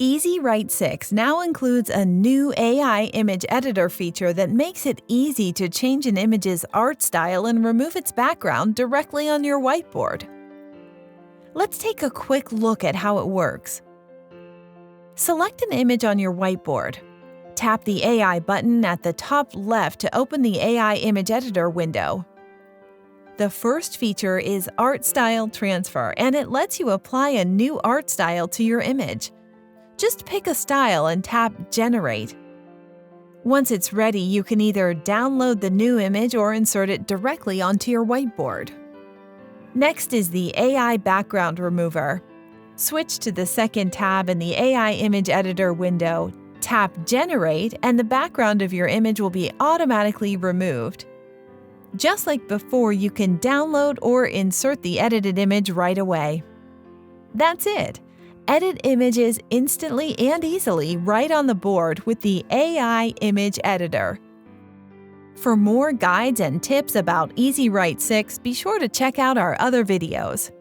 EZWrite 6 now includes a new AI image editor feature that makes it easy to change an image's art style and remove its background directly on your whiteboard. Let's take a quick look at how it works. Select an image on your whiteboard. Tap the AI button at the top left to open the AI image editor window. The first feature is Art Style Transfer, and it lets you apply a new art style to your image. Just pick a style and tap Generate. Once it's ready, you can either download the new image or insert it directly onto your whiteboard. Next is the AI Background Remover. Switch to the second tab in the AI Image Editor window, tap Generate, and the background of your image will be automatically removed. Just like before, you can download or insert the edited image right away. That's it! Edit images instantly and easily right on the board with the AI Image Editor. For more guides and tips about EZWrite 6, be sure to check out our other videos.